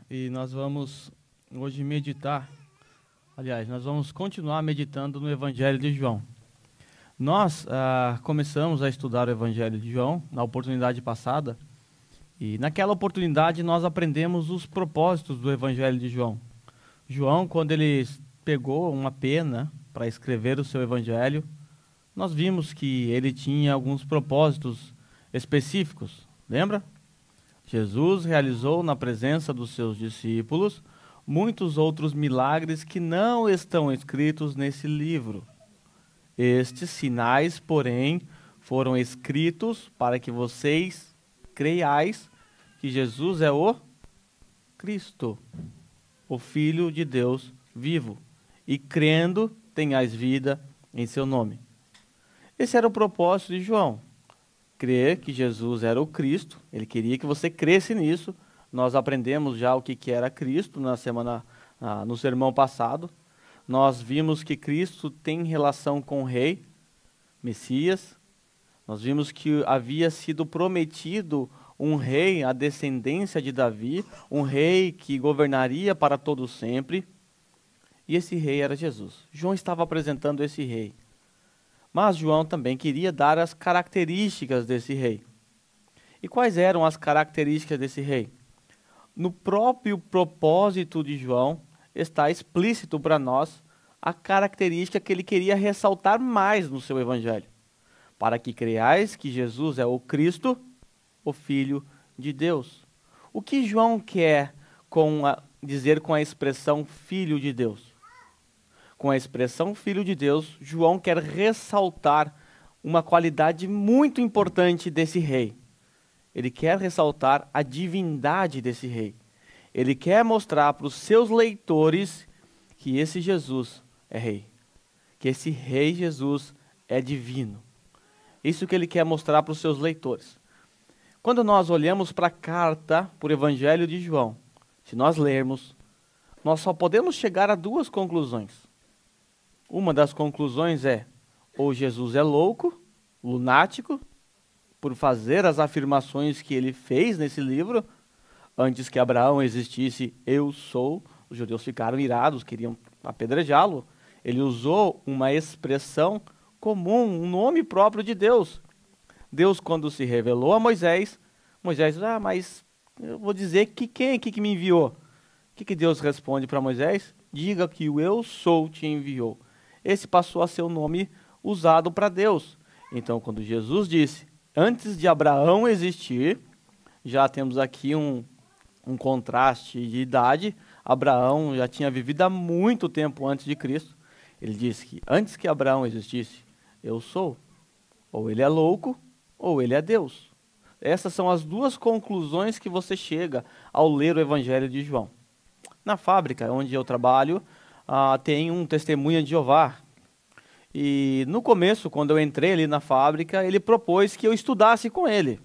E nós vamos hoje meditar, aliás, nós vamos continuar meditando no Evangelho de João. Nós começamos a estudar o Evangelho de João na oportunidade passada, e naquela oportunidade nós aprendemos os propósitos do Evangelho de João. João, quando ele pegou uma pena para escrever o seu Evangelho, nós vimos que ele tinha alguns propósitos específicos, lembra? Jesus realizou na presença dos seus discípulos muitos outros milagres que não estão escritos nesse livro. Estes sinais, porém, foram escritos para que vocês creiais que Jesus é o Cristo, o Filho de Deus vivo, e crendo tenhais vida em seu nome. Esse era o propósito de João. Crer que Jesus era o Cristo, ele queria que você cresse nisso. Nós aprendemos já o que era Cristo no sermão passado. Nós vimos que Cristo tem relação com o Rei, Messias. Nós vimos que havia sido prometido um rei, a descendência de Davi, um rei que governaria para todo sempre. E esse rei era Jesus. João estava apresentando esse rei. Mas João também queria dar as características desse rei. E quais eram as características desse rei? No próprio propósito de João está explícito para nós a característica que ele queria ressaltar mais no seu evangelho. Para que creiais que Jesus é o Cristo, o Filho de Deus. O que João quer dizer com a expressão Filho de Deus? Com a expressão Filho de Deus, João quer ressaltar uma qualidade muito importante desse rei. Ele quer ressaltar a divindade desse rei. Ele quer mostrar para os seus leitores que esse Jesus é rei. Que esse rei Jesus é divino. Isso que ele quer mostrar para os seus leitores. Quando nós olhamos para a carta, para o Evangelho de João, se nós lermos, nós só podemos chegar a duas conclusões. Uma das conclusões é, ou Jesus é louco, lunático, por fazer as afirmações que ele fez nesse livro. Antes que Abraão existisse, eu sou. Os judeus ficaram irados, queriam apedrejá-lo. Ele usou uma expressão comum, um nome próprio de Deus. Deus, quando se revelou a Moisés, Moisés, mas eu vou dizer que quem aqui que me enviou? O que Deus responde para Moisés? Diga que o eu sou te enviou. Esse passou a ser o nome usado para Deus. Então, quando Jesus disse, antes de Abraão existir, já temos aqui um contraste de idade. Abraão já tinha vivido há muito tempo antes de Cristo. Ele disse que antes que Abraão existisse, eu sou. Ou ele é louco, ou ele é Deus. Essas são as duas conclusões que você chega ao ler o Evangelho de João. Na fábrica onde eu trabalho, tem um testemunha de Jeová. E no começo, quando eu entrei ali na fábrica, ele propôs que eu estudasse com ele.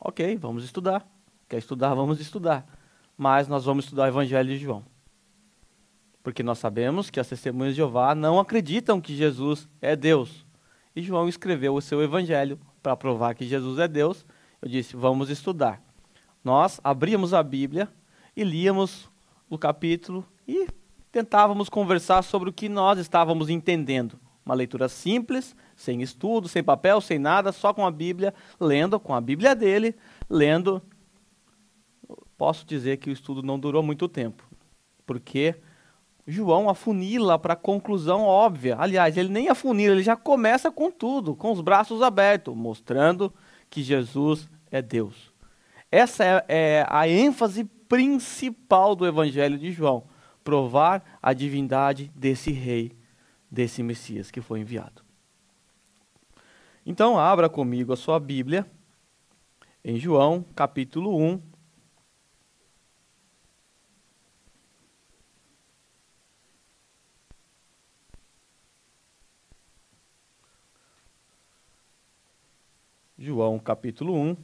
Ok, vamos estudar. Quer estudar? Vamos estudar. Mas nós vamos estudar o Evangelho de João. Porque nós sabemos que as testemunhas de Jeová não acreditam que Jesus é Deus. E João escreveu o seu Evangelho para provar que Jesus é Deus. Eu disse, vamos estudar. Nós abríamos a Bíblia e líamos o capítulo e tentávamos conversar sobre o que nós estávamos entendendo. Uma leitura simples, sem estudo, sem papel, sem nada, só com a Bíblia, lendo, com a Bíblia dele, lendo. Posso dizer que o estudo não durou muito tempo, porque João afunila para a conclusão óbvia. Aliás, ele nem afunila, ele já começa com tudo, com os braços abertos, mostrando que Jesus é Deus. Essa é a ênfase principal do Evangelho de João, provar a divindade desse rei, desse Messias que foi enviado. Então, abra comigo a sua Bíblia, em João, capítulo 1. João, capítulo 1.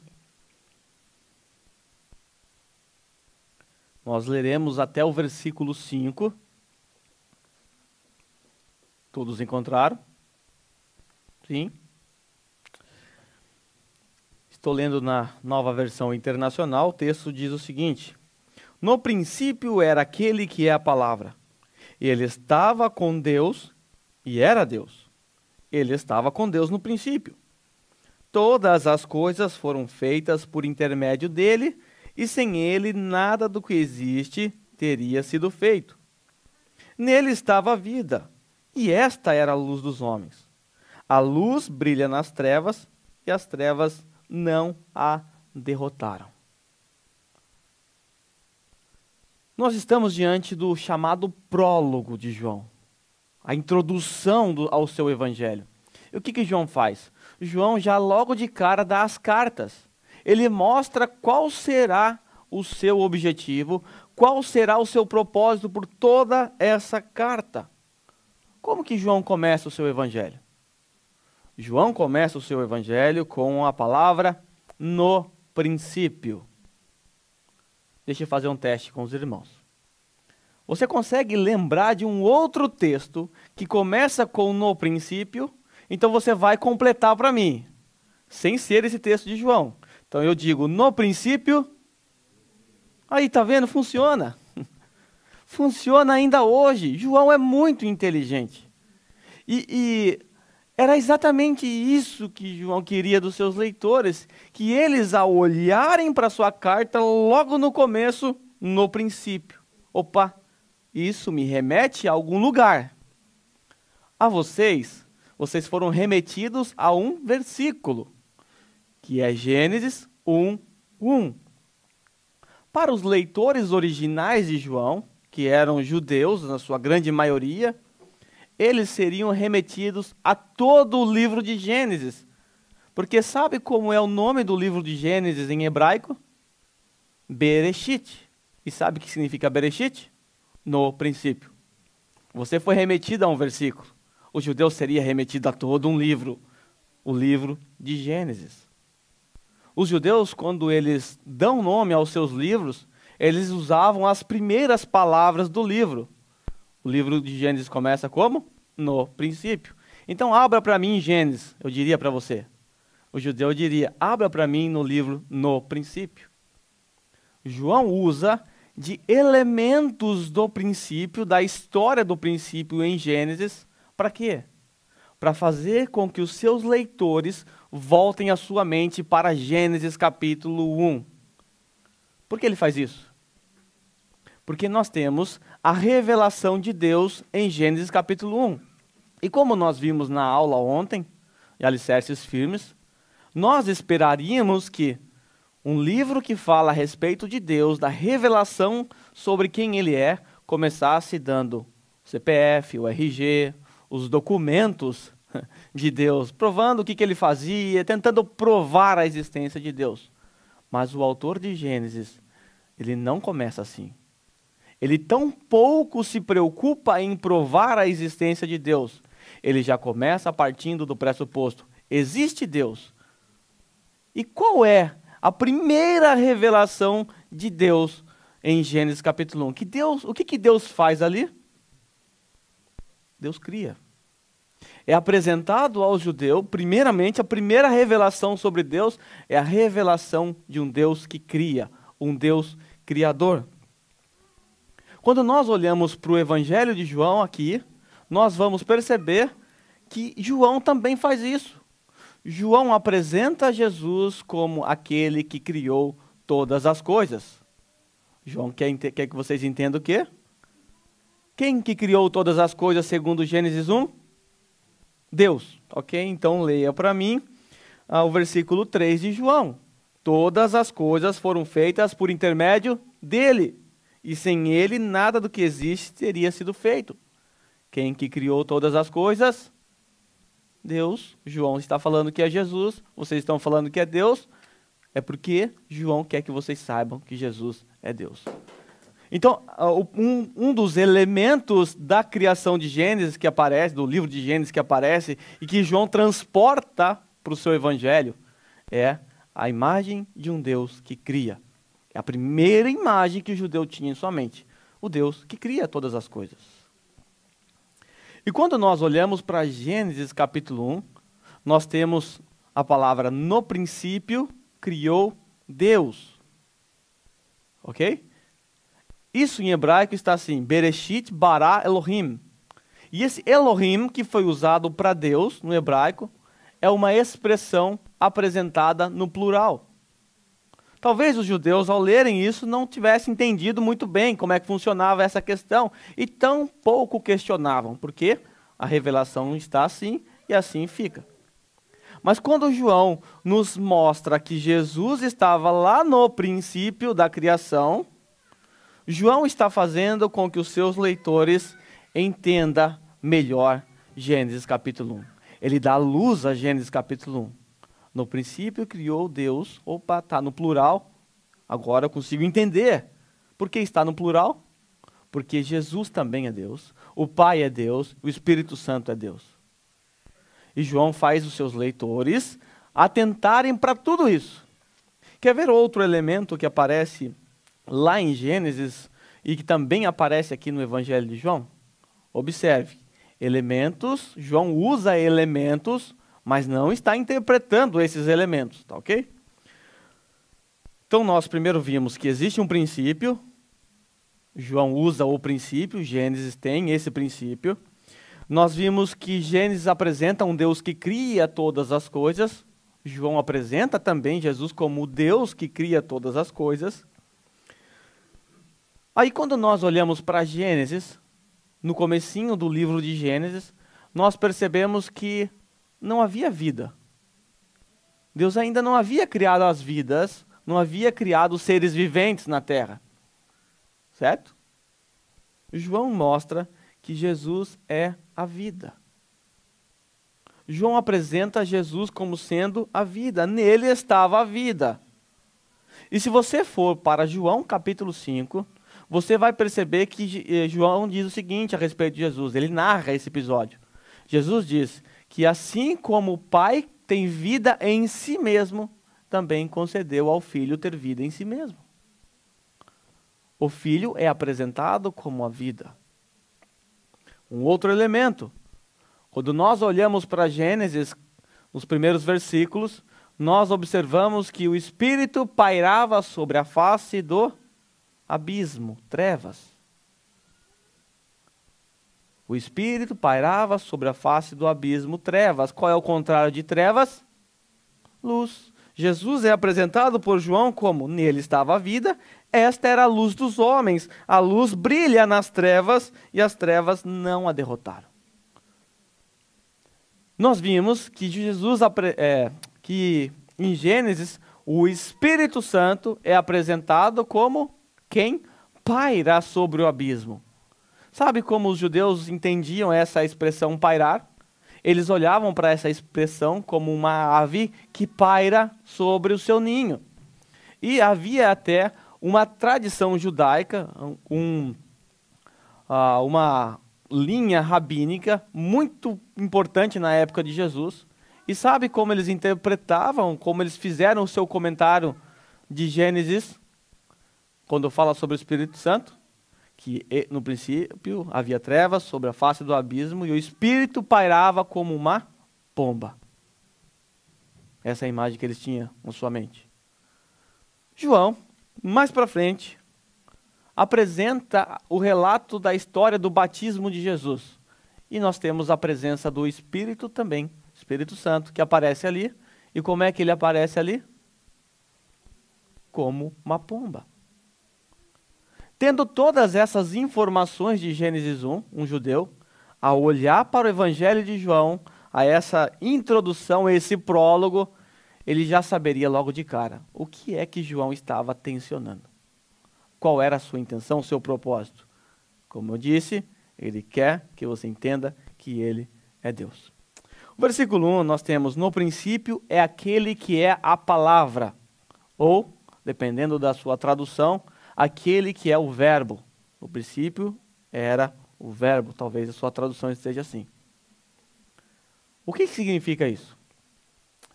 Nós leremos até o versículo 5. Todos encontraram? Sim. Estou lendo na Nova Versão Internacional. O texto diz o seguinte: No princípio era aquele que é a palavra. Ele estava com Deus e era Deus. Ele estava com Deus no princípio. Todas as coisas foram feitas por intermédio dele, e sem ele nada do que existe teria sido feito. Nele estava a vida, e esta era a luz dos homens. A luz brilha nas trevas, e as trevas não a derrotaram. Nós estamos diante do chamado prólogo de João, a introdução ao seu evangelho. E o que João faz? João já logo de cara dá as cartas. Ele mostra qual será o seu objetivo, qual será o seu propósito por toda essa carta. Como que João começa o seu evangelho? João começa o seu evangelho com a palavra no princípio. Deixa eu fazer um teste com os irmãos. Você consegue lembrar de um outro texto que começa com no princípio? Então você vai completar para mim, sem ser esse texto de João. Então eu digo no princípio. Aí, tá vendo? Funciona. Funciona ainda hoje. João é muito inteligente. E era exatamente isso que João queria dos seus leitores, que eles, ao olharem para sua carta, logo no começo, no princípio. Opa, isso me remete a algum lugar. A vocês foram remetidos a um versículo, que é Gênesis 1:1. Para os leitores originais de João, que eram judeus, na sua grande maioria, eles seriam remetidos a todo o livro de Gênesis. Porque sabe como é o nome do livro de Gênesis em hebraico? Bereshit. E sabe o que significa Bereshit? No princípio. Você foi remetido a um versículo. O judeu seria remetido a todo um livro. O livro de Gênesis. Os judeus, quando eles dão nome aos seus livros, eles usavam as primeiras palavras do livro. O livro de Gênesis começa como? No princípio. Então, abra para mim em Gênesis, eu diria para você. O judeu diria, abra para mim no livro no princípio. João usa de elementos do princípio, da história do princípio em Gênesis, para quê? Para fazer com que os seus leitores voltem a sua mente para Gênesis capítulo 1. Por que ele faz isso? Porque nós temos a revelação de Deus em Gênesis capítulo 1. E como nós vimos na aula ontem, em Alicerces Firmes, nós esperaríamos que um livro que fala a respeito de Deus, da revelação sobre quem Ele é, começasse dando o CPF, o RG, os documentos de Deus, provando o que Ele fazia, tentando provar a existência de Deus. Mas o autor de Gênesis, ele não começa assim. Ele tão pouco se preocupa em provar a existência de Deus. Ele já começa partindo do pressuposto: existe Deus. E qual é a primeira revelação de Deus em Gênesis capítulo 1? O que Deus faz ali? Deus cria. É apresentado ao judeu, primeiramente, a primeira revelação sobre Deus é a revelação de um Deus que cria, um Deus criador. Quando nós olhamos para o Evangelho de João aqui, nós vamos perceber que João também faz isso. João apresenta Jesus como aquele que criou todas as coisas. João quer que vocês entendam o quê? Quem que criou todas as coisas segundo Gênesis 1? Deus. Ok? Então leia para mim o versículo 3 de João. Todas as coisas foram feitas por intermédio dele. E sem ele, nada do que existe teria sido feito. Quem que criou todas as coisas? Deus. João está falando que é Jesus. Vocês estão falando que é Deus. É porque João quer que vocês saibam que Jesus é Deus. Então, um dos elementos da criação de Gênesis que aparece, do livro de Gênesis que aparece, e que João transporta para o seu evangelho, é a imagem de um Deus que cria. É a primeira imagem que o judeu tinha em sua mente. O Deus que cria todas as coisas. E quando nós olhamos para Gênesis capítulo 1, nós temos a palavra no princípio criou Deus. Ok? Isso em hebraico está assim, Bereshit bara Elohim. E esse Elohim que foi usado para Deus no hebraico é uma expressão apresentada no plural. Talvez os judeus, ao lerem isso, não tivessem entendido muito bem como é que funcionava essa questão e tão pouco questionavam, porque a revelação está assim e assim fica. Mas quando João nos mostra que Jesus estava lá no princípio da criação, João está fazendo com que os seus leitores entendam melhor Gênesis capítulo 1. Ele dá luz a Gênesis capítulo 1. No princípio criou Deus. Opa, está no plural. Agora eu consigo entender. Por que está no plural? Porque Jesus também é Deus. O Pai é Deus. O Espírito Santo é Deus. E João faz os seus leitores atentarem para tudo isso. Quer ver outro elemento que aparece lá em Gênesis e que também aparece aqui no Evangelho de João? Observe. Elementos, João usa elementos, mas não está interpretando esses elementos, tá ok? Então nós primeiro vimos que existe um princípio, João usa o princípio, Gênesis tem esse princípio. Nós vimos que Gênesis apresenta um Deus que cria todas as coisas, João apresenta também Jesus como o Deus que cria todas as coisas. Aí quando nós olhamos para Gênesis, no comecinho do livro de Gênesis, nós percebemos que não havia vida. Deus ainda não havia criado as vidas, não havia criado os seres viventes na terra. Certo? João mostra que Jesus é a vida. João apresenta Jesus como sendo a vida. Nele estava a vida. E se você for para João capítulo 5, você vai perceber que João diz o seguinte a respeito de Jesus. Ele narra esse episódio. Jesus diz que assim como o Pai tem vida em si mesmo, também concedeu ao Filho ter vida em si mesmo. O Filho é apresentado como a vida. Um outro elemento. Quando nós olhamos para Gênesis, nos primeiros versículos, nós observamos que o Espírito pairava sobre a face do abismo, trevas. O Espírito pairava sobre a face do abismo, trevas. Qual é o contrário de trevas? Luz. Jesus é apresentado por João como nele estava a vida, esta era a luz dos homens. A luz brilha nas trevas e as trevas não a derrotaram. Nós vimos que que em Gênesis o Espírito Santo é apresentado como quem paira sobre o abismo. Sabe como os judeus entendiam essa expressão pairar? Eles olhavam para essa expressão como uma ave que paira sobre o seu ninho. E havia até uma tradição judaica, uma linha rabínica muito importante na época de Jesus. E sabe como eles interpretavam, como eles fizeram o seu comentário de Gênesis, quando fala sobre o Espírito Santo? Que no princípio havia trevas sobre a face do abismo e o Espírito pairava como uma pomba. Essa é a imagem que eles tinham na sua mente. João, mais para frente, apresenta o relato da história do batismo de Jesus. E nós temos a presença do Espírito também, Espírito Santo, que aparece ali. E como é que ele aparece ali? Como uma pomba. Tendo todas essas informações de Gênesis 1, um judeu, ao olhar para o Evangelho de João, a essa introdução, esse prólogo, ele já saberia logo de cara o que é que João estava tensionando. Qual era a sua intenção, o seu propósito? Como eu disse, ele quer que você entenda que ele é Deus. O versículo 1 nós temos, no princípio é aquele que é a palavra, ou, dependendo da sua tradução, aquele que é o verbo. No princípio era o verbo, talvez a sua tradução esteja assim. O que significa isso?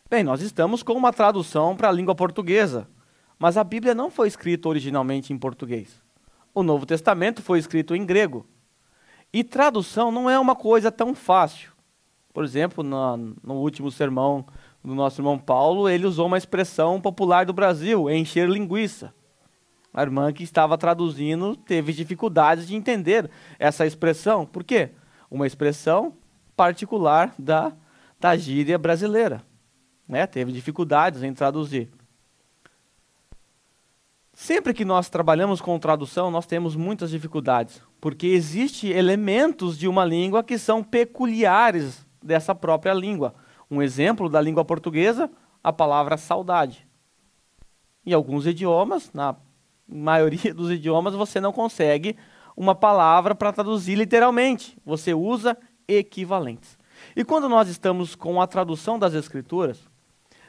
Bem, nós estamos com uma tradução para a língua portuguesa, mas a Bíblia não foi escrita originalmente em português. O Novo Testamento foi escrito em grego. E tradução não é uma coisa tão fácil. Por exemplo, no último sermão do nosso irmão Paulo, ele usou uma expressão popular do Brasil, encher linguiça. A irmã que estava traduzindo teve dificuldades de entender essa expressão. Por quê? Uma expressão particular da gíria brasileira, né? Teve dificuldades em traduzir. Sempre que nós trabalhamos com tradução, nós temos muitas dificuldades, porque existem elementos de uma língua que são peculiares dessa própria língua. Um exemplo da língua portuguesa, a palavra saudade. Em alguns idiomas, na maioria dos idiomas, você não consegue uma palavra para traduzir literalmente. Você usa equivalentes. E quando nós estamos com a tradução das Escrituras,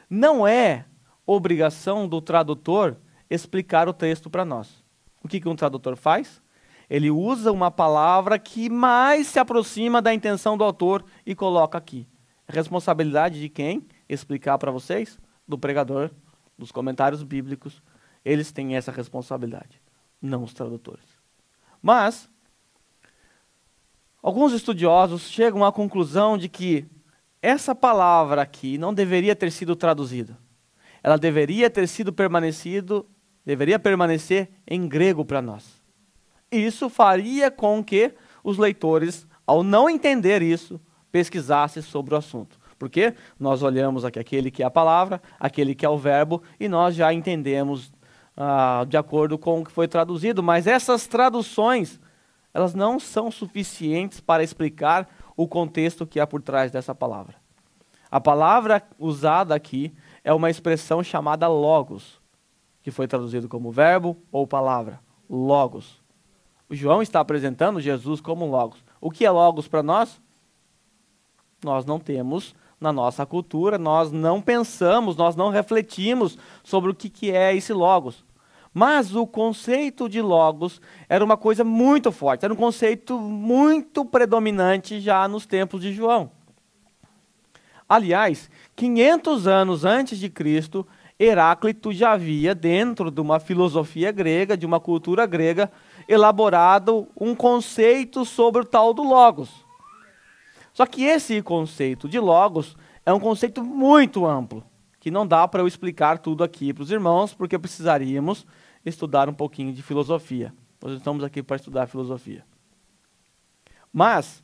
não é obrigação do tradutor explicar o texto para nós. O que um tradutor faz? Ele usa uma palavra que mais se aproxima da intenção do autor e coloca aqui. É responsabilidade de quem explicar para vocês? Do pregador, dos comentários bíblicos. Eles têm essa responsabilidade, não os tradutores. Mas alguns estudiosos chegam à conclusão de que essa palavra aqui não deveria ter sido traduzida. Ela deveria permanecer em grego para nós. Isso faria com que os leitores, ao não entender isso, pesquisassem sobre o assunto. Porque nós olhamos aqui aquele que é a palavra, aquele que é o verbo, e nós já entendemos de acordo com o que foi traduzido. Mas essas traduções, elas não são suficientes para explicar o contexto que há por trás dessa palavra. A palavra usada aqui é uma expressão chamada logos, que foi traduzido como verbo ou palavra, logos. O João está apresentando Jesus como logos. O que é logos para nós? Nós não temos na nossa cultura, nós não pensamos, nós não refletimos sobre o que é esse logos. Mas o conceito de logos era uma coisa muito forte, era um conceito muito predominante já nos tempos de João. Aliás, 500 anos antes de Cristo, Heráclito já havia, dentro de uma filosofia grega, de uma cultura grega, elaborado um conceito sobre o tal do logos. Só que esse conceito de logos é um conceito muito amplo, que não dá para eu explicar tudo aqui para os irmãos, porque precisaríamos estudar um pouquinho de filosofia. Nós estamos aqui para estudar filosofia. Mas,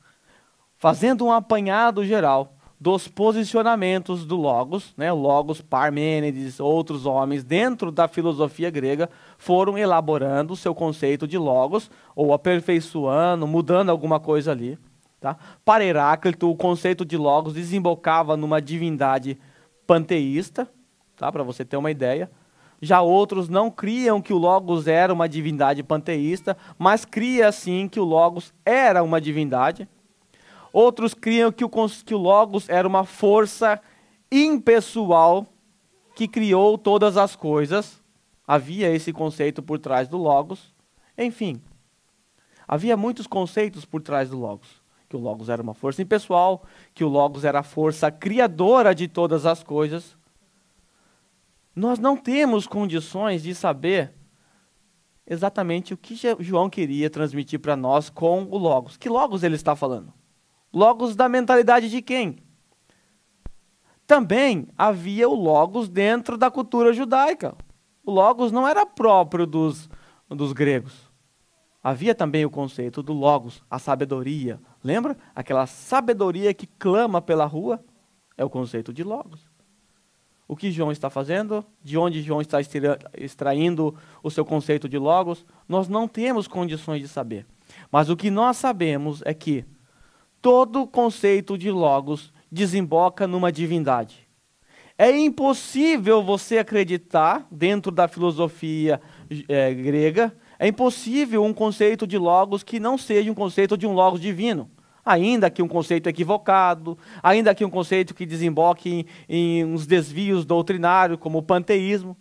fazendo um apanhado geral dos posicionamentos do logos, né, o logos, Parmênides, outros homens dentro da filosofia grega foram elaborando o seu conceito de logos, ou aperfeiçoando, mudando alguma coisa ali. Tá? Para Heráclito, o conceito de logos desembocava numa divindade panteísta, tá? Para você ter uma ideia. Já outros não criam que o logos era uma divindade panteísta, mas cria sim que o logos era uma divindade. Outros criam que o logos era uma força impessoal que criou todas as coisas. Havia esse conceito por trás do logos. Enfim, havia muitos conceitos por trás do logos. Que o logos era uma força impessoal, que o logos era a força criadora de todas as coisas. Nós não temos condições de saber exatamente o que João queria transmitir para nós com o logos. Que logos ele está falando? Logos da mentalidade de quem? Também havia o logos dentro da cultura judaica. O logos não era próprio dos gregos. Havia também o conceito do logos, a sabedoria. Lembra? Aquela sabedoria que clama pela rua é o conceito de logos. O que João está fazendo? De onde João está extraindo o seu conceito de logos? Nós não temos condições de saber. Mas o que nós sabemos é que todo conceito de logos desemboca numa divindade. É impossível você acreditar, dentro da filosofia grega, é impossível um conceito de logos que não seja um conceito de um logos divino. Ainda que um conceito equivocado, ainda que um conceito que desemboque em uns desvios doutrinários, como o panteísmo.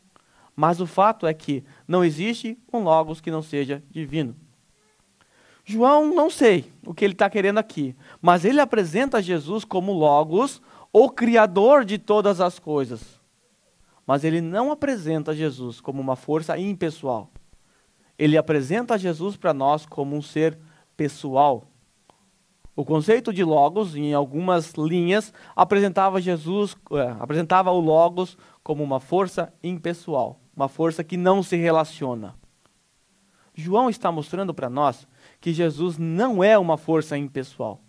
Mas o fato é que não existe um logos que não seja divino. João, não sei o que ele está querendo aqui, mas ele apresenta Jesus como logos, o criador de todas as coisas. Mas ele não apresenta Jesus como uma força impessoal. Ele apresenta Jesus para nós como um ser pessoal. O conceito de logos, em algumas linhas, apresentava o logos como uma força impessoal, uma força que não se relaciona. João está mostrando para nós que Jesus não é uma força impessoal.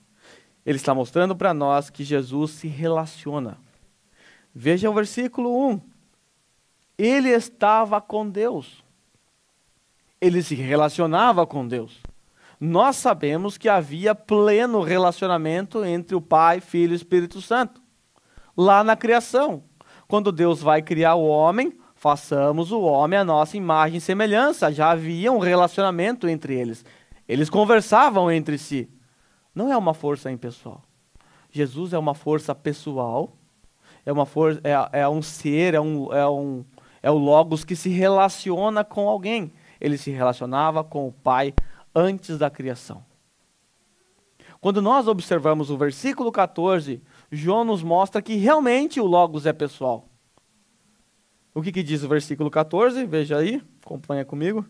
Ele está mostrando para nós que Jesus se relaciona. Veja o versículo 1. Ele estava com Deus. Ele se relacionava com Deus. Nós sabemos que havia pleno relacionamento entre o Pai, Filho e Espírito Santo. Lá na criação, quando Deus vai criar o homem, façamos o homem à nossa imagem e semelhança. Já havia um relacionamento entre eles. Eles conversavam entre si. Não é uma força impessoal. Jesus é uma força pessoal. É um ser, é o Logos que se relaciona com alguém. Ele se relacionava com o Pai antes da criação. Quando nós observamos o versículo 14, João nos mostra que realmente o Logos é pessoal. O que diz o versículo 14? Veja aí, acompanha comigo.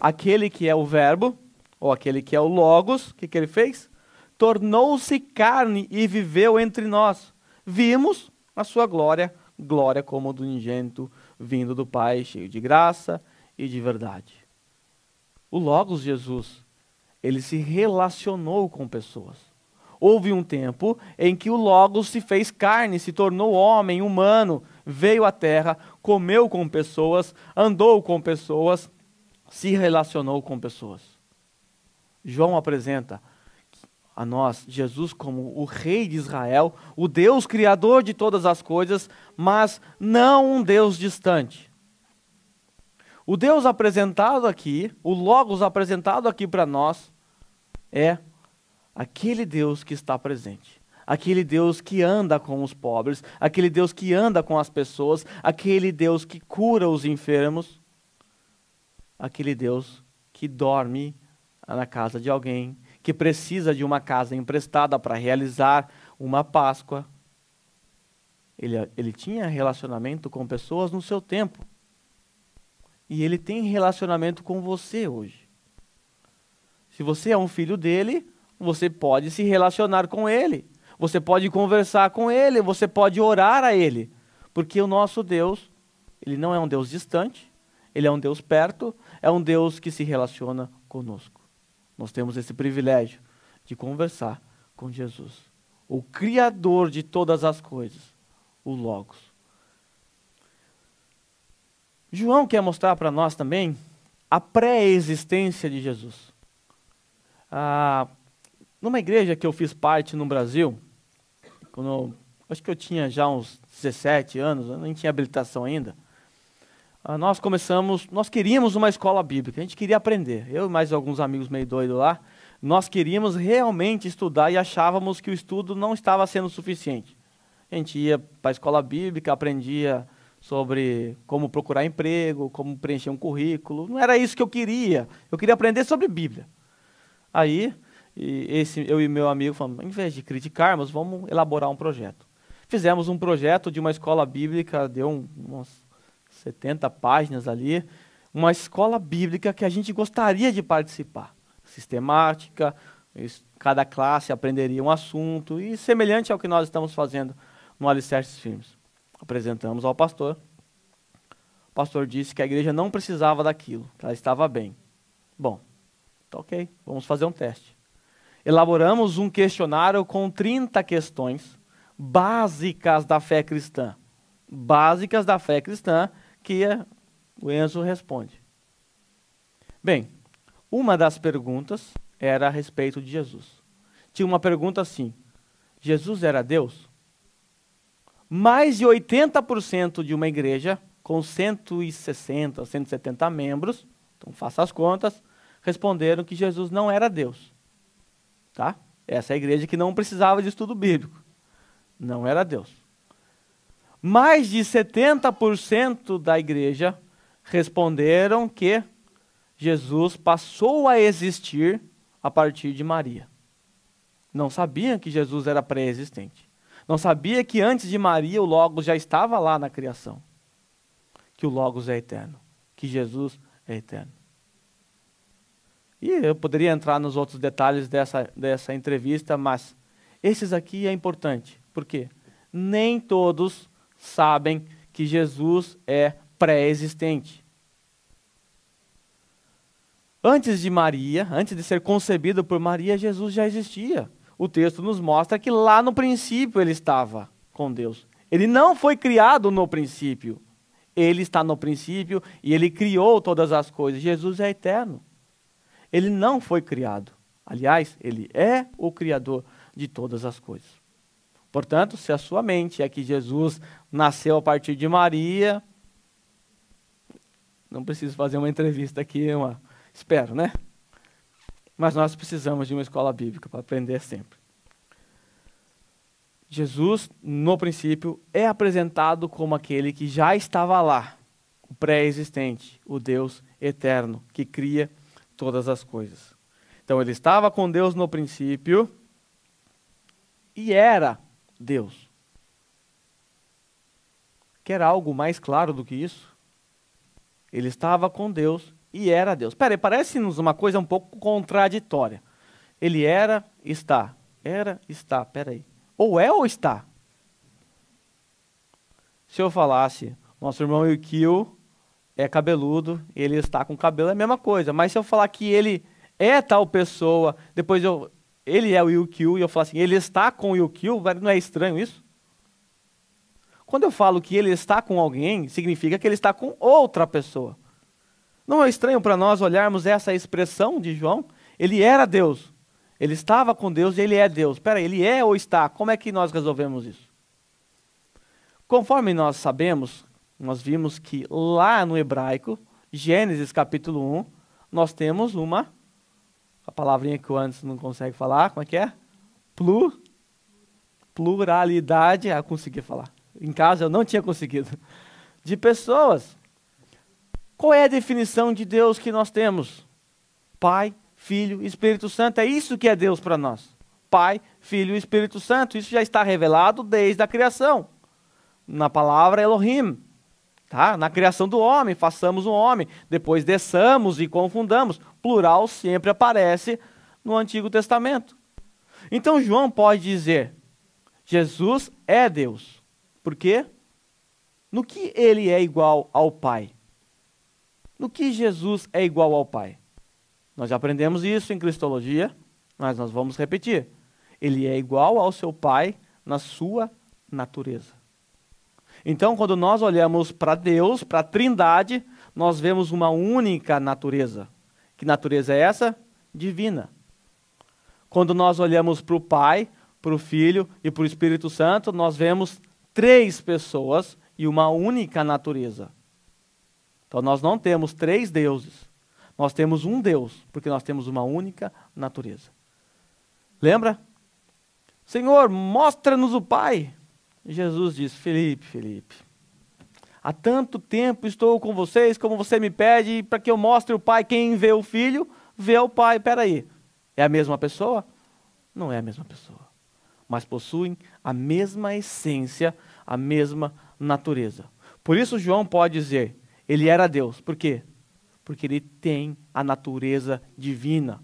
Aquele que é o verbo, ou aquele que é o Logos, o que ele fez? Tornou-se carne e viveu entre nós. Vimos a sua glória, glória como do unigênito, vindo do Pai, cheio de graça e de verdade. O Logos Jesus, ele se relacionou com pessoas. Houve um tempo em que o Logos se fez carne, se tornou homem, humano, veio à terra, comeu com pessoas, andou com pessoas, se relacionou com pessoas. João apresenta a nós Jesus como o Rei de Israel, o Deus criador de todas as coisas, mas não um Deus distante. O Deus apresentado aqui, o Logos apresentado aqui para nós, é aquele Deus que está presente. Aquele Deus que anda com os pobres, aquele Deus que anda com as pessoas, aquele Deus que cura os enfermos, aquele Deus que dorme na casa de alguém, que precisa de uma casa emprestada para realizar uma Páscoa. Ele tinha relacionamento com pessoas no seu tempo. E ele tem relacionamento com você hoje. Se você é um filho dele, você pode se relacionar com ele. Você pode conversar com ele, você pode orar a ele. Porque o nosso Deus, ele não é um Deus distante, ele é um Deus perto, é um Deus que se relaciona conosco. Nós temos esse privilégio de conversar com Jesus, o Criador de todas as coisas, o Logos. João quer mostrar para nós também a pré-existência de Jesus. Numa igreja que eu fiz parte no Brasil, acho que eu tinha já uns 17 anos, eu nem tinha habilitação ainda, nós queríamos uma escola bíblica, a gente queria aprender. Eu e mais alguns amigos meio doidos lá, nós queríamos realmente estudar e achávamos que o estudo não estava sendo suficiente. A gente ia para a escola bíblica, aprendia sobre como procurar emprego, como preencher um currículo. Não era isso que eu queria aprender sobre Bíblia. Aí, eu e meu amigo falamos, em vez de criticarmos, vamos elaborar um projeto. Fizemos um projeto de uma escola bíblica, deu umas 70 páginas ali, uma escola bíblica que a gente gostaria de participar. Sistemática, cada classe aprenderia um assunto, e semelhante ao que nós estamos fazendo no Alicerces Firmes. Apresentamos ao pastor. O pastor disse que a igreja não precisava daquilo, que ela estava bem. Bom, tá ok, vamos fazer um teste. Elaboramos um questionário com 30 questões básicas da fé cristã. Básicas da fé cristã, que o Enzo responde. Bem, uma das perguntas era a respeito de Jesus. Tinha uma pergunta assim: Jesus era Deus? Mais de 80% de uma igreja com 160, 170 membros, então faça as contas, responderam que Jesus não era Deus. Tá? Essa é a igreja que não precisava de estudo bíblico. Não era Deus. Mais de 70% da igreja responderam que Jesus passou a existir a partir de Maria. Não sabiam que Jesus era pré-existente. Não sabia que antes de Maria o Logos já estava lá na criação. Que o Logos é eterno. Que Jesus é eterno. E eu poderia entrar nos outros detalhes dessa entrevista, mas esses aqui é importante. Por quê? Nem todos sabem que Jesus é pré-existente. Antes de Maria, antes de ser concebido por Maria, Jesus já existia. O texto nos mostra que lá no princípio ele estava com Deus. Ele não foi criado no princípio. Ele está no princípio e ele criou todas as coisas. Jesus é eterno. Ele não foi criado. Aliás, ele é o criador de todas as coisas. Portanto, se a sua mente é que Jesus nasceu a partir de Maria, não preciso fazer uma entrevista aqui, espero, né? Mas nós precisamos de uma escola bíblica para aprender sempre. Jesus, no princípio, é apresentado como aquele que já estava lá, o pré-existente, o Deus eterno, que cria todas as coisas. Então, ele estava com Deus no princípio e era Deus. Quer algo mais claro do que isso? Ele estava com Deus e era Deus. Peraí, parece-nos uma coisa um pouco contraditória. Ele era, está. Era, está. Peraí. Ou é ou está? Se eu falasse, nosso irmão Yukio é cabeludo, ele está com cabelo, é a mesma coisa. Mas se eu falar que ele é tal pessoa, depois ele é o Yukio, e eu falo assim, ele está com o Yukio, não é estranho isso? Quando eu falo que ele está com alguém, significa que ele está com outra pessoa. Não é estranho para nós olharmos essa expressão de João? Ele era Deus. Ele estava com Deus e ele é Deus. Espera aí, ele é ou está? Como é que nós resolvemos isso? Conforme nós sabemos, nós vimos que lá no hebraico, Gênesis capítulo 1, nós temos a palavrinha que o Anderson não consegue falar, como é que é? Pluralidade, eu consegui falar. Em casa eu não tinha conseguido. De pessoas. Qual é a definição de Deus que nós temos? Pai, Filho e Espírito Santo. É isso que é Deus para nós. Pai, Filho e Espírito Santo. Isso já está revelado desde a criação. Na palavra Elohim. Tá? Na criação do homem, façamos um homem. Depois desçamos e confundamos. Plural sempre aparece no Antigo Testamento. Então João pode dizer, Jesus é Deus. Por quê? No que ele é igual ao Pai? No que Jesus é igual ao Pai? Nós já aprendemos isso em Cristologia, mas nós vamos repetir. Ele é igual ao seu Pai na sua natureza. Então, quando nós olhamos para Deus, para a Trindade, nós vemos uma única natureza. Que natureza é essa? Divina. Quando nós olhamos para o Pai, para o Filho e para o Espírito Santo, nós vemos 3 pessoas e uma única natureza. Então nós não temos 3 deuses, nós temos um Deus, porque nós temos uma única natureza. Lembra? Senhor, mostra-nos o Pai. E Jesus diz, Felipe, há tanto tempo estou com vocês, como você me pede, para que eu mostre o Pai. Quem vê o Filho, vê o Pai. Espera aí, é a mesma pessoa? Não é a mesma pessoa, mas possuem a mesma essência, a mesma natureza. Por isso João pode dizer, ele era Deus. Por quê? Porque ele tem a natureza divina.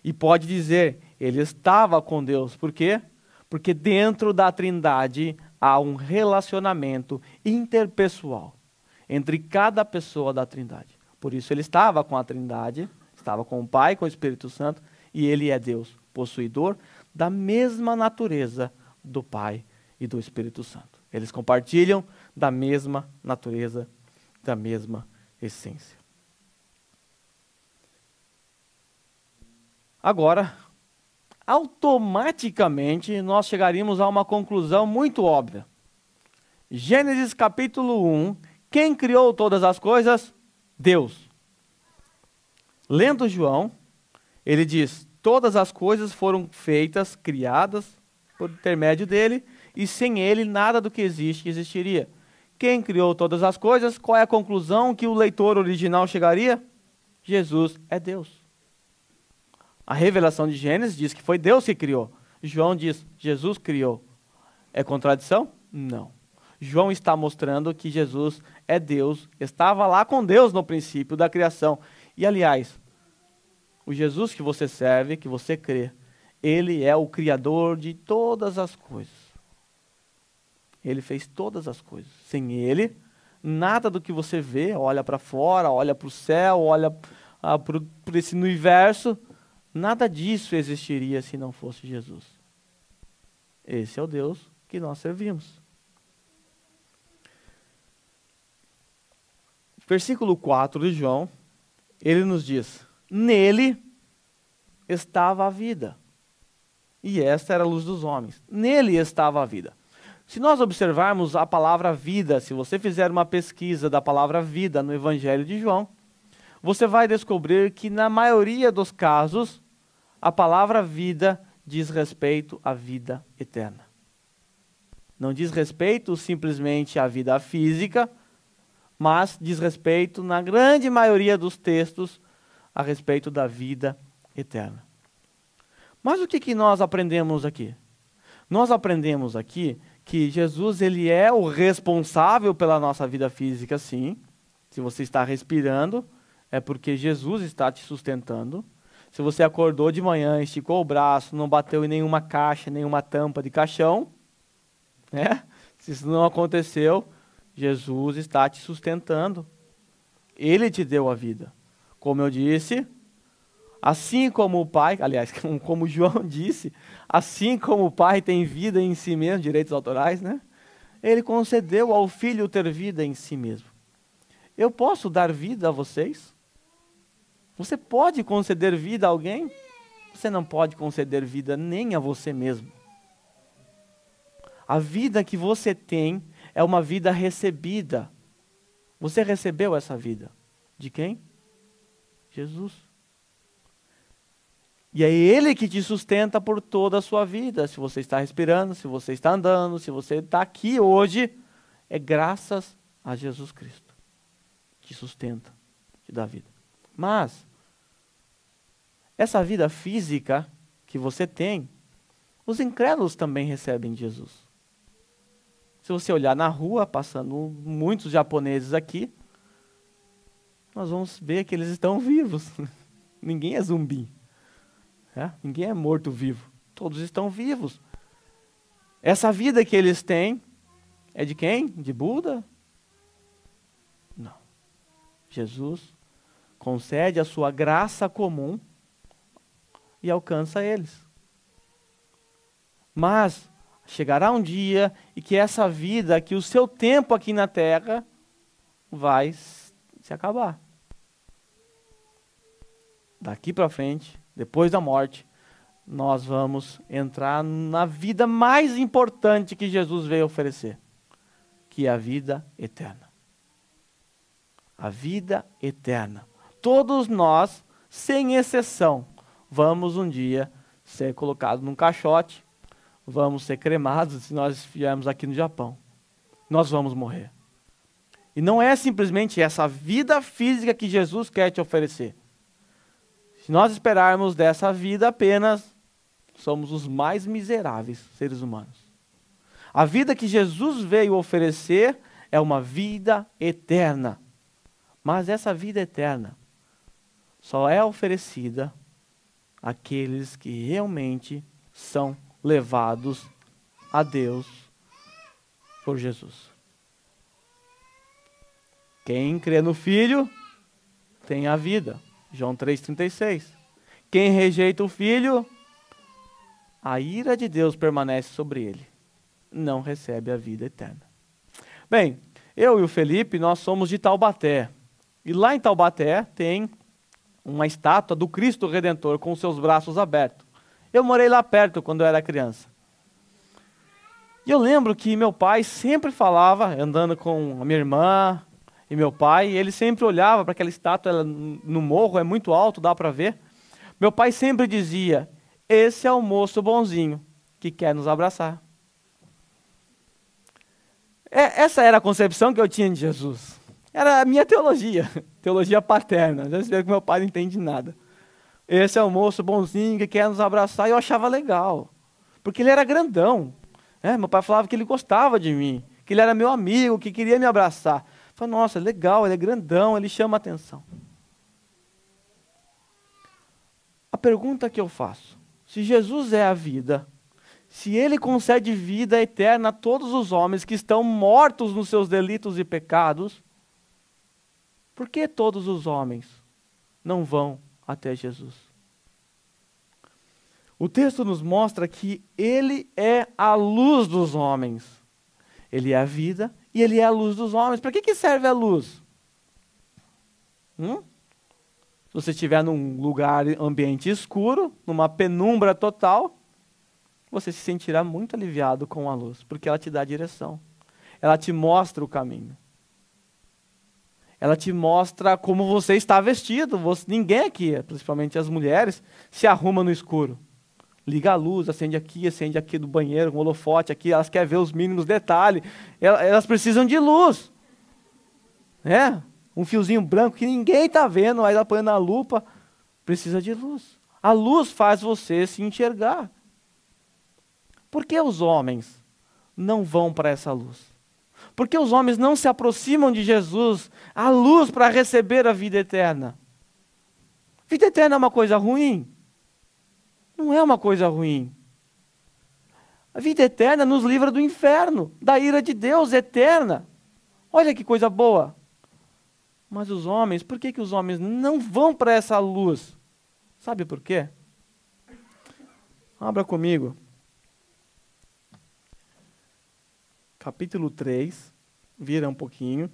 E pode dizer, ele estava com Deus. Por quê? Porque dentro da Trindade há um relacionamento interpessoal entre cada pessoa da Trindade. Por isso ele estava com a Trindade, estava com o Pai, com o Espírito Santo, e ele é Deus, possuidor da mesma natureza do Pai e do Espírito Santo. Eles compartilham da mesma natureza, da mesma essência. Agora, automaticamente, nós chegaríamos a uma conclusão muito óbvia. Gênesis capítulo 1, quem criou todas as coisas? Deus. Lendo João, ele diz, todas as coisas foram feitas, criadas por intermédio dele, e sem ele nada do que existe existiria. Quem criou todas as coisas? Qual é a conclusão que o leitor original chegaria? Jesus é Deus. A revelação de Gênesis diz que foi Deus que criou. João diz, Jesus criou. É contradição? Não. João está mostrando que Jesus é Deus, estava lá com Deus no princípio da criação. E aliás, o Jesus que você serve, que você crê, ele é o Criador de todas as coisas. Ele fez todas as coisas. Sem ele, nada do que você vê, olha para fora, olha para o céu, olha por esse universo, nada disso existiria se não fosse Jesus. Esse é o Deus que nós servimos. Versículo 4 de João, ele nos diz: nele estava a vida, e esta era a luz dos homens. Nele estava a vida. Se nós observarmos a palavra vida, se você fizer uma pesquisa da palavra vida no Evangelho de João, você vai descobrir que na maioria dos casos, a palavra vida diz respeito à vida eterna. Não diz respeito simplesmente à vida física, mas diz respeito, na grande maioria dos textos, a respeito da vida eterna. Mas o que nós aprendemos aqui? Nós aprendemos aqui que Jesus, ele é o responsável pela nossa vida física, sim. Se você está respirando, é porque Jesus está te sustentando. Se você acordou de manhã, esticou o braço, não bateu em nenhuma caixa, nenhuma tampa de caixão, né? Se isso não aconteceu, Jesus está te sustentando. Ele te deu a vida. Como eu disse, assim como o Pai, aliás, como João disse, assim como o Pai tem vida em si mesmo, direitos autorais, né? Ele concedeu ao Filho ter vida em si mesmo. Eu posso dar vida a vocês? Você pode conceder vida a alguém? Você não pode conceder vida nem a você mesmo. A vida que você tem é uma vida recebida. Você recebeu essa vida. De quem? Jesus. E é Ele que te sustenta por toda a sua vida. Se você está respirando, se você está andando, se você está aqui hoje, é graças a Jesus Cristo. Te sustenta, te dá vida. Mas, essa vida física que você tem, os incrédulos também recebem de Jesus. Se você olhar na rua, passando muitos japoneses aqui, nós vamos ver que eles estão vivos. Ninguém é zumbi. Ninguém é morto-vivo. Todos estão vivos. Essa vida que eles têm é de quem? De Buda? Não. Jesus concede a sua graça comum e alcança eles. Mas chegará um dia e que essa vida, que o seu tempo aqui na terra vai se acabar. Daqui para frente, depois da morte, nós vamos entrar na vida mais importante que Jesus veio oferecer, que é a vida eterna. A vida eterna. Todos nós, sem exceção, vamos um dia ser colocados num caixote, vamos ser cremados, se nós estivermos aqui no Japão. Nós vamos morrer. E não é simplesmente essa vida física que Jesus quer te oferecer. Se nós esperarmos dessa vida apenas, somos os mais miseráveis seres humanos. A vida que Jesus veio oferecer é uma vida eterna. Mas essa vida eterna só é oferecida àqueles que realmente são levados a Deus por Jesus. Quem crê no Filho tem a vida. João 3,36. Quem rejeita o Filho, a ira de Deus permanece sobre ele. Não recebe a vida eterna. Bem, eu e o Felipe, nós somos de Taubaté. E lá em Taubaté tem uma estátua do Cristo Redentor com seus braços abertos. Eu morei lá perto quando eu era criança. E eu lembro que meu pai sempre falava, andando com a minha irmã e meu pai, ele sempre olhava para aquela estátua, ela, no morro, é muito alto, dá para ver. Meu pai sempre dizia: esse é o moço bonzinho que quer nos abraçar. Essa era a concepção que eu tinha de Jesus. Era a minha teologia, teologia paterna. Já se vê que meu pai não entende nada. Esse é o moço bonzinho que quer nos abraçar. E eu achava legal, porque ele era grandão. Meu pai falava que ele gostava de mim, que ele era meu amigo, que queria me abraçar. Eu falei, nossa, legal, ele é grandão, ele chama a atenção. A pergunta que eu faço: se Jesus é a vida, se ele concede vida eterna a todos os homens que estão mortos nos seus delitos e pecados, por que todos os homens não vão até Jesus. O texto nos mostra que ele é a luz dos homens. Ele é a vida e ele é a luz dos homens. Para que serve a luz? Se você estiver num lugar, ambiente escuro, numa penumbra total, você se sentirá muito aliviado com a luz, porque ela te dá a direção. Ela te mostra o caminho. Ela te mostra como você está vestido. Ninguém aqui, principalmente as mulheres, se arruma no escuro. Liga a luz, acende aqui do banheiro, um holofote aqui, elas querem ver os mínimos detalhes. Elas precisam de luz. Um fiozinho branco que ninguém está vendo, aí ela põe na lupa, precisa de luz. A luz faz você se enxergar. Por que os homens não vão para essa luz? Por que os homens não se aproximam de Jesus, a luz para receber a vida eterna? Vida eterna é uma coisa ruim? Não é uma coisa ruim. A vida eterna nos livra do inferno, da ira de Deus eterna. Olha que coisa boa. Mas os homens, por que os homens não vão para essa luz? Sabe por quê? Abra comigo. Capítulo 3, vira um pouquinho.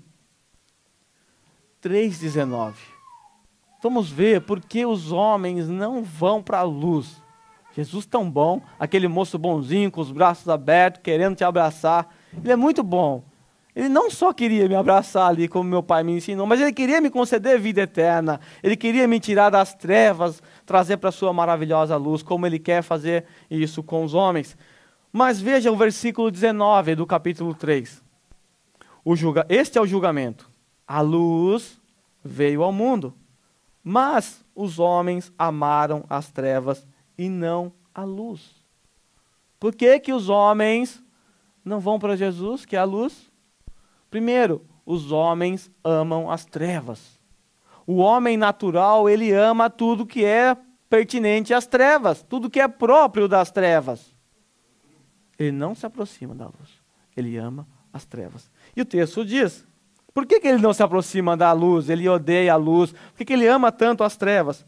3:19. Vamos ver por que os homens não vão para a luz. Jesus tão bom, aquele moço bonzinho, com os braços abertos, querendo te abraçar. Ele é muito bom. Ele não só queria me abraçar ali, como meu pai me ensinou, mas ele queria me conceder vida eterna. Ele queria me tirar das trevas, trazer para a sua maravilhosa luz, como ele quer fazer isso com os homens. Mas veja o versículo 19 do capítulo 3. Este é o julgamento. A luz veio ao mundo, mas os homens amaram as trevas e não a luz. Por que os homens não vão para Jesus, que é a luz? Primeiro, os homens amam as trevas. O homem natural, ele ama tudo que é pertinente às trevas, tudo que é próprio das trevas. Ele não se aproxima da luz, ele ama as trevas. E o texto diz, por que ele não se aproxima da luz, ele odeia a luz, por que ele ama tanto as trevas?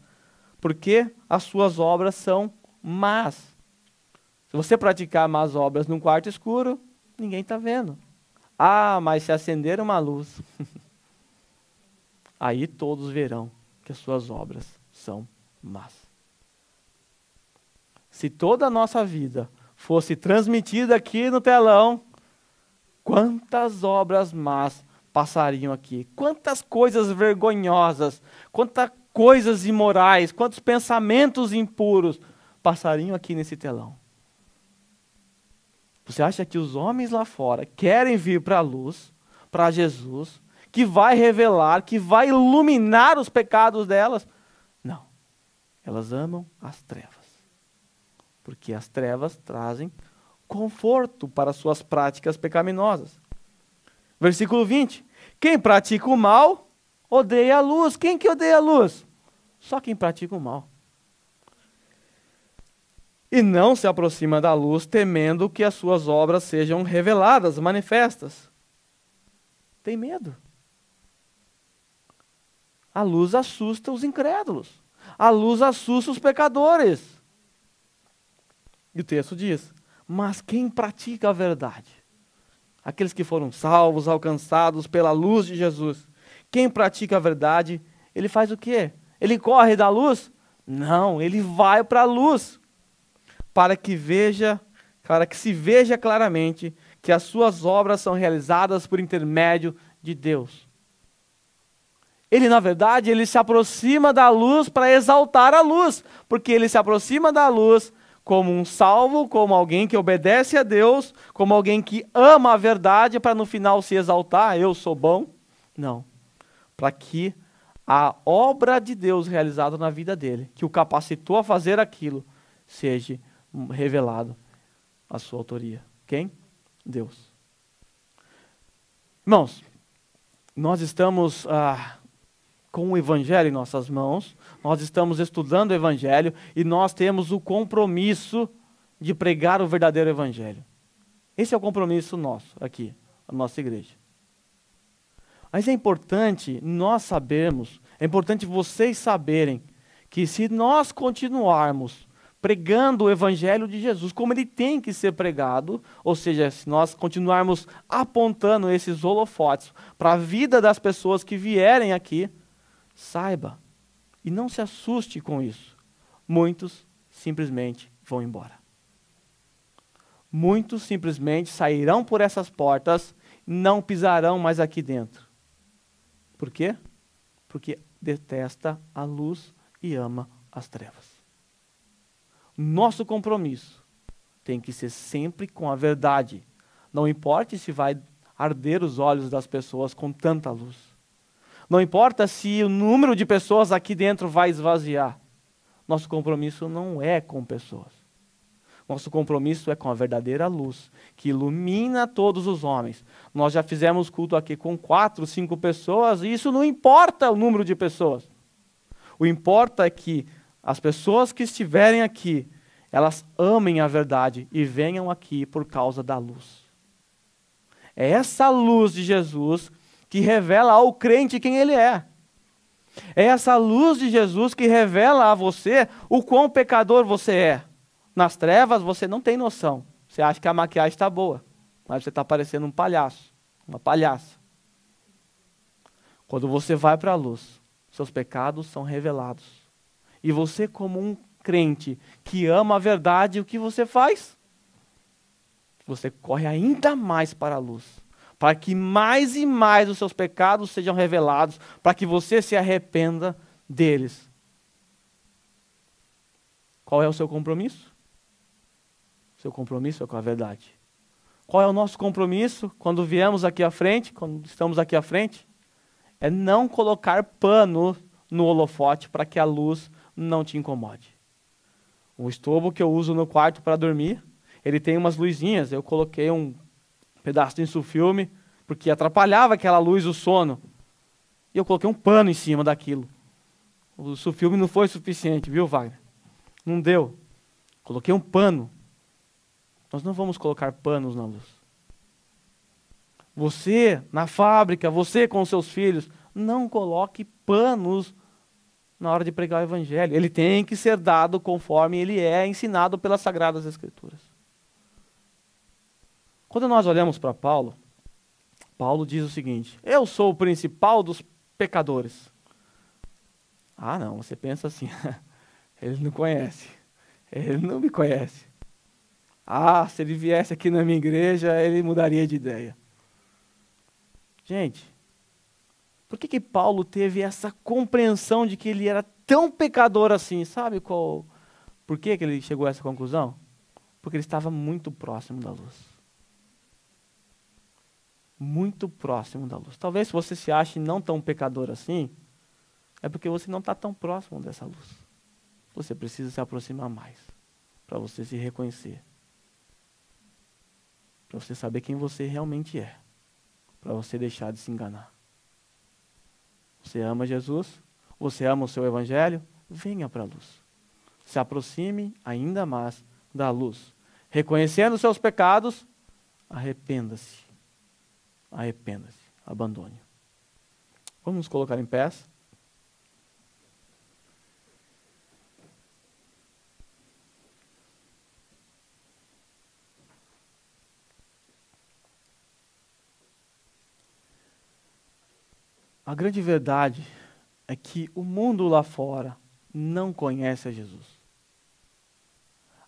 Porque as suas obras são más. Se você praticar más obras num quarto escuro, ninguém está vendo. Mas se acender uma luz, aí todos verão que as suas obras são más. Se toda a nossa vida fosse transmitida aqui no telão, quantas obras más passariam aqui, quantas coisas vergonhosas, quantas coisas imorais, quantos pensamentos impuros passariam aqui nesse telão. Você acha que os homens lá fora querem vir para a luz, para Jesus, que vai revelar, que vai iluminar os pecados delas? Não. Elas amam as trevas. Porque as trevas trazem conforto para suas práticas pecaminosas. Versículo 20. Quem pratica o mal, odeia a luz. Quem que odeia a luz? Só quem pratica o mal. E não se aproxima da luz, temendo que as suas obras sejam reveladas, manifestas. Tem medo. A luz assusta os incrédulos. A luz assusta os pecadores. E o texto diz, mas quem pratica a verdade? Aqueles que foram salvos, alcançados pela luz de Jesus. Quem pratica a verdade, ele faz o quê? Ele corre da luz? Não, ele vai para a luz. Para que se veja claramente que as suas obras são realizadas por intermédio de Deus. Ele, na verdade, ele se aproxima da luz para exaltar a luz, porque ele se aproxima da luz como um salvo, como alguém que obedece a Deus, como alguém que ama a verdade, para no final se exaltar, eu sou bom. Não, para que a obra de Deus realizada na vida dele, que o capacitou a fazer aquilo, seja revelado a sua autoria. Quem? Deus. Irmãos, nós estamos com o Evangelho em nossas mãos, nós estamos estudando o Evangelho e nós temos o compromisso de pregar o verdadeiro Evangelho. Esse é o compromisso nosso aqui, a nossa igreja. Mas é importante nós sabermos, É importante vocês saberem que se nós continuarmos pregando o Evangelho de Jesus como ele tem que ser pregado, ou seja, se nós continuarmos apontando esses holofotes para a vida das pessoas que vierem aqui, saiba e não se assuste com isso. Muitos simplesmente vão embora. Muitos simplesmente sairão por essas portas, não pisarão mais aqui dentro. Por quê? Porque detesta a luz e ama as trevas. Nosso compromisso tem que ser sempre com a verdade. Não importa se vai arder os olhos das pessoas com tanta luz. Não importa se o número de pessoas aqui dentro vai esvaziar. Nosso compromisso não é com pessoas. Nosso compromisso é com a verdadeira luz, que ilumina todos os homens. Nós já fizemos culto aqui com 4, 5 pessoas, e isso não importa o número de pessoas. O importa é que as pessoas que estiverem aqui, elas amem a verdade e venham aqui por causa da luz. É essa luz de Jesus que revela ao crente quem ele é. É essa luz de Jesus que revela a você o quão pecador você é. Nas trevas você não tem noção. Você acha que a maquiagem está boa, mas você está parecendo um palhaço, uma palhaça. Quando você vai para a luz, seus pecados são revelados. E você, como um crente que ama a verdade, o que você faz? Você corre ainda mais para a luz, para que mais e mais os seus pecados sejam revelados, para que você se arrependa deles. Qual é o seu compromisso? Seu compromisso é com a verdade. Qual é o nosso compromisso quando viemos aqui à frente, quando estamos aqui à frente? É não colocar pano no holofote para que a luz não te incomode. O estobo que eu uso no quarto para dormir, ele tem umas luzinhas. Eu coloquei um pedaço de insufilme, porque atrapalhava aquela luz, o sono. E eu coloquei um pano em cima daquilo. O insufilme não foi suficiente, viu, Wagner? Não deu. Coloquei um pano. Nós não vamos colocar panos na luz. Você, na fábrica, você com os seus filhos, não coloque panos na hora de pregar o Evangelho. Ele tem que ser dado conforme ele é ensinado pelas Sagradas Escrituras. Quando nós olhamos para Paulo, Paulo diz o seguinte: eu sou o principal dos pecadores. Ah, não, você pensa assim, ele não conhece, ele não me conhece. Ah, se ele viesse aqui na minha igreja, ele mudaria de ideia. Gente, por que Paulo teve essa compreensão de que ele era tão pecador assim? Sabe por que ele chegou a essa conclusão? Porque ele estava muito próximo da luz. Muito próximo da luz. Talvez se você se ache não tão pecador assim, é porque você não está tão próximo dessa luz. Você precisa se aproximar mais, para você se reconhecer. Para você saber quem você realmente é. Para você deixar de se enganar. Você ama Jesus? Você ama o seu Evangelho? Venha para a luz. Se aproxime ainda mais da luz. Reconhecendo os seus pecados, arrependa-se. Arrependa-se. Abandone. Vamos nos colocar em pé. A grande verdade é que o mundo lá fora não conhece a Jesus.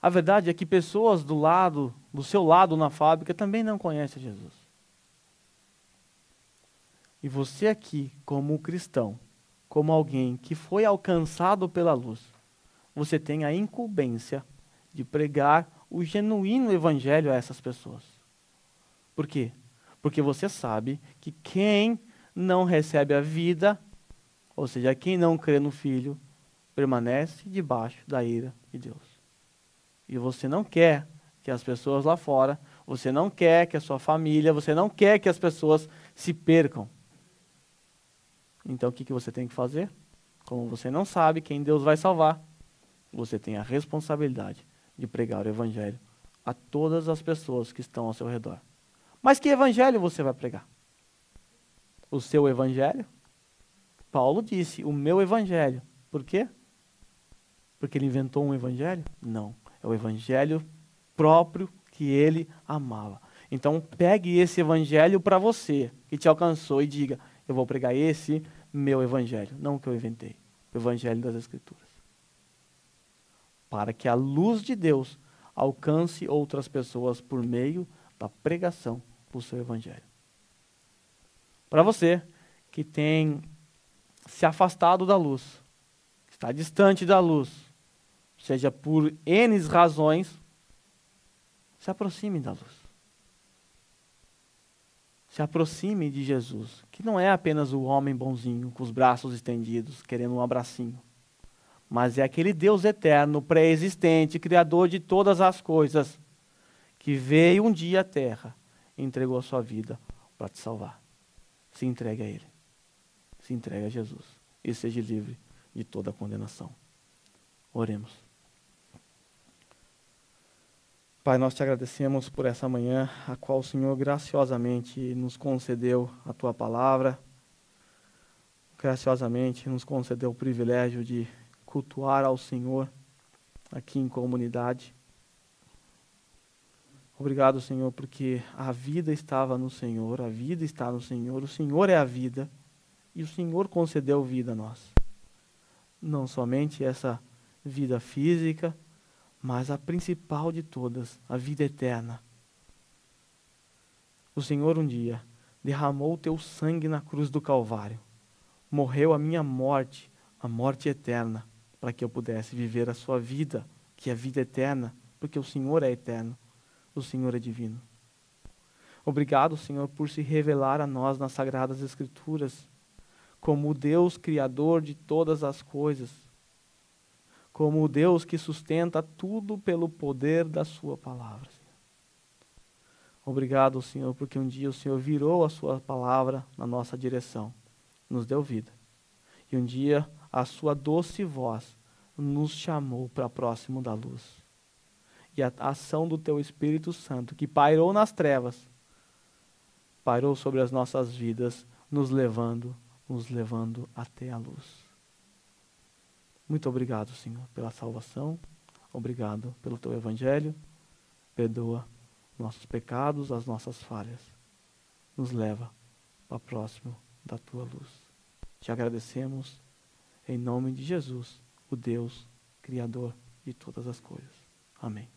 A verdade é que pessoas do seu lado na fábrica também não conhecem a Jesus. E você aqui, como um cristão, como alguém que foi alcançado pela luz, você tem a incumbência de pregar o genuíno evangelho a essas pessoas. Por quê? Porque você sabe que quem não recebe a vida, ou seja, quem não crê no Filho, permanece debaixo da ira de Deus. E você não quer que as pessoas lá fora, você não quer que a sua família, você não quer que as pessoas se percam. Então o que você tem que fazer? Como você não sabe quem Deus vai salvar, você tem a responsabilidade de pregar o Evangelho a todas as pessoas que estão ao seu redor. Mas que Evangelho você vai pregar? O seu Evangelho? Paulo disse, o meu evangelho. Por quê? Porque ele inventou um evangelho? Não. É o evangelho próprio que ele amava. Então, pegue esse evangelho para você, que te alcançou, e diga, eu vou pregar esse meu evangelho, não o que eu inventei, o evangelho das Escrituras. Para que a luz de Deus alcance outras pessoas por meio da pregação do seu evangelho. Para você que tem se afastado da luz, está distante da luz, seja por N razões, se aproxime da luz. Se aproxime de Jesus, que não é apenas o homem bonzinho, com os braços estendidos, querendo um abracinho, mas é aquele Deus eterno, pré-existente, criador de todas as coisas, que veio um dia à terra e entregou a sua vida para te salvar. Se entregue a Ele. Se entregue a Jesus. E seja livre de toda a condenação. Oremos. Pai, nós te agradecemos por essa manhã, a qual o Senhor graciosamente nos concedeu a Tua palavra, graciosamente nos concedeu o privilégio de cultuar ao Senhor aqui em comunidade. Obrigado, Senhor, porque a vida estava no Senhor, a vida está no Senhor, o Senhor é a vida, e o Senhor concedeu vida a nós. Não somente essa vida física, mas a principal de todas, a vida eterna. O Senhor um dia derramou o teu sangue na cruz do Calvário, morreu a minha morte, a morte eterna, para que eu pudesse viver a sua vida, que é a vida eterna, porque o Senhor é eterno, o Senhor é divino. Obrigado, Senhor, por se revelar a nós nas Sagradas Escrituras, como o Deus Criador de todas as coisas, como o Deus que sustenta tudo pelo poder da sua palavra. Obrigado, Senhor, porque um dia o Senhor virou a sua palavra na nossa direção, nos deu vida. E um dia a sua doce voz nos chamou para próximo da luz. E a ação do teu Espírito Santo, que pairou nas trevas, pairou sobre as nossas vidas, nos levando até a luz. Muito obrigado, Senhor, pela salvação. Obrigado pelo teu evangelho. Perdoa nossos pecados, as nossas falhas. Nos leva para próximo da tua luz. Te agradecemos em nome de Jesus, o Deus Criador de todas as coisas. Amém.